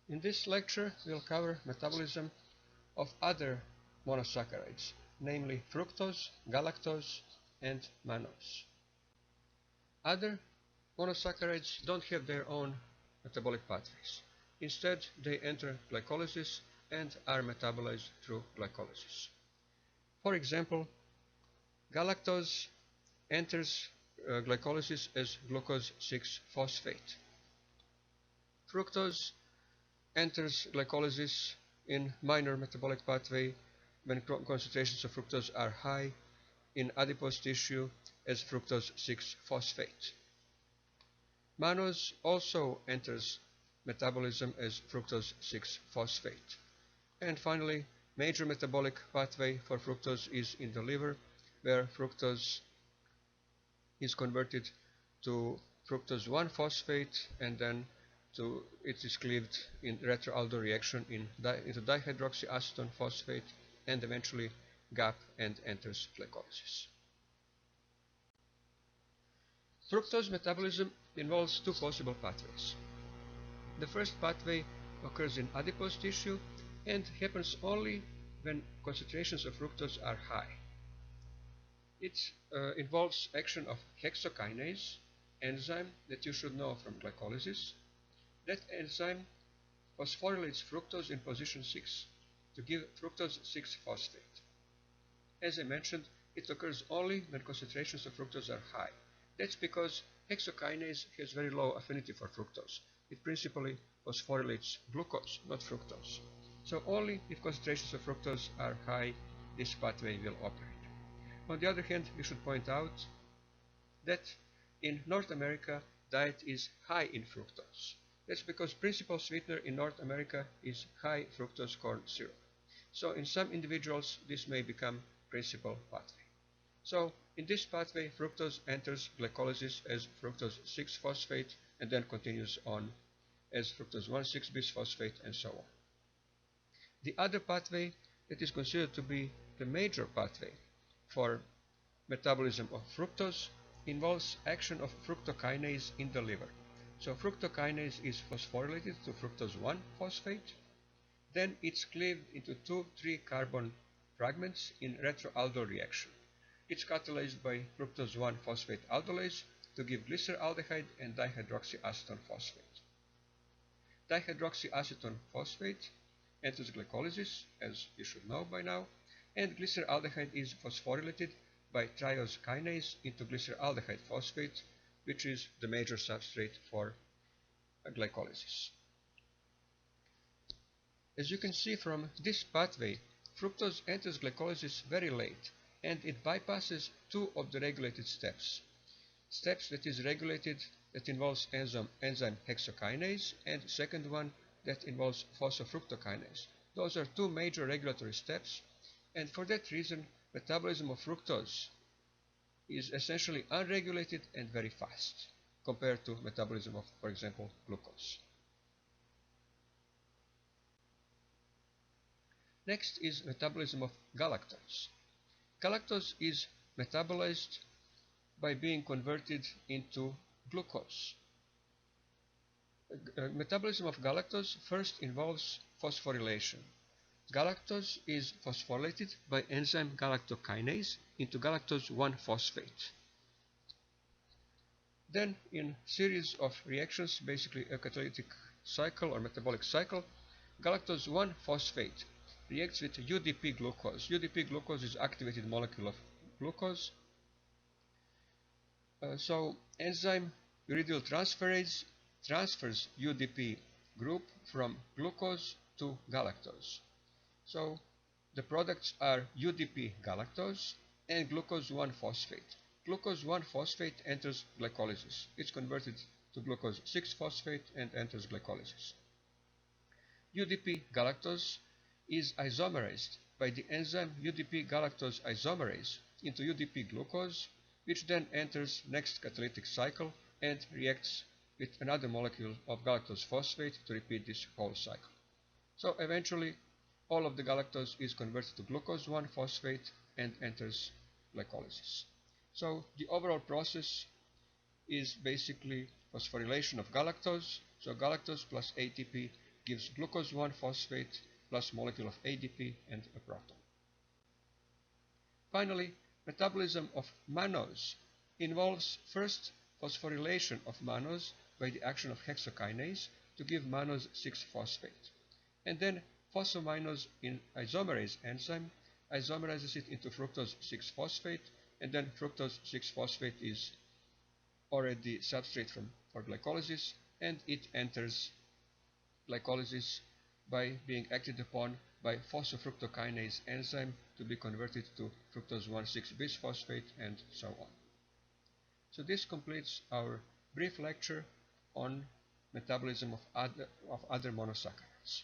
In this lecture, we'll cover metabolism of other monosaccharides, namely fructose, galactose, and mannose. Other monosaccharides don't have their own metabolic pathways. Instead, they enter glycolysis and are metabolized through glycolysis. For example, galactose enters glycolysis as glucose 6-phosphate. Fructose enters glycolysis in minor metabolic pathway when concentrations of fructose are high in adipose tissue as fructose 6-phosphate. Mannose also enters metabolism as fructose 6-phosphate. And finally, major metabolic pathway for fructose is in the liver, where fructose is converted to fructose 1-phosphate and then it is cleaved in retroaldol reaction into dihydroxyacetone phosphate and eventually GAP and enters glycolysis. Fructose metabolism involves two possible pathways. The first pathway occurs in adipose tissue and happens only when concentrations of fructose are high. It involves action of hexokinase enzyme that you should know from glycolysis. That enzyme phosphorylates fructose in position 6 to give fructose 6-phosphate. As I mentioned, it occurs only when concentrations of fructose are high. That's because hexokinase has very low affinity for fructose. It principally phosphorylates glucose, not fructose. So only if concentrations of fructose are high, this pathway will operate. On the other hand, we should point out that in North America, diet is high in fructose. That's because principal sweetener in North America is high fructose corn syrup. So in some individuals, this may become principal pathway. So in this pathway, fructose enters glycolysis as fructose 6-phosphate and then continues on as fructose 1,6-bisphosphate and so on. The other pathway that is considered to be the major pathway for metabolism of fructose involves action of fructokinase in the liver. So fructokinase is phosphorylated to fructose 1-phosphate. Then it's cleaved into 2,3 carbon fragments in retroaldol reaction. It's catalyzed by fructose 1-phosphate aldolase to give glyceraldehyde and dihydroxyacetone phosphate. Dihydroxyacetone phosphate enters glycolysis, as you should know by now, and glyceraldehyde is phosphorylated by triose kinase into glyceraldehyde phosphate, which is the major substrate for glycolysis. As you can see from this pathway, fructose enters glycolysis very late, and it bypasses two of the regulated steps. Steps that is regulated that involves enzyme hexokinase, and second one that involves phosphofructokinase. Those are two major regulatory steps, and for that reason, metabolism of fructose is essentially unregulated and very fast compared to metabolism of, for example, glucose. Next is metabolism of galactose. Galactose is metabolized by being converted into glucose. Metabolism of galactose first involves phosphorylation. Galactose is phosphorylated by enzyme galactokinase into galactose 1-phosphate. Then in series of reactions, basically a catalytic cycle or metabolic cycle, galactose 1-phosphate reacts with UDP glucose. UDP glucose is activated molecule of glucose. So enzyme uridyl transferase transfers UDP group from glucose to galactose. So the products are UDP galactose and glucose 1-phosphate. Glucose 1-phosphate enters glycolysis. It's converted to glucose 6-phosphate and enters glycolysis. UDP galactose is isomerized by the enzyme UDP galactose isomerase into UDP glucose, which then enters next catalytic cycle and reacts with another molecule of galactose phosphate to repeat this whole cycle. So eventually all of the galactose is converted to glucose 1-phosphate and enters glycolysis. So the overall process is basically phosphorylation of galactose. So galactose plus ATP gives glucose 1-phosphate plus molecule of ADP and a proton. Finally, metabolism of mannose involves first phosphorylation of mannose by the action of hexokinase to give mannose 6-phosphate, and then phosphomannose in isomerase enzyme isomerizes it into fructose 6-phosphate, and then fructose 6-phosphate is already substrate for glycolysis, and it enters glycolysis by being acted upon by phosphofructokinase enzyme to be converted to fructose 1,6-bisphosphate, and so on. So this completes our brief lecture on metabolism of other monosaccharides.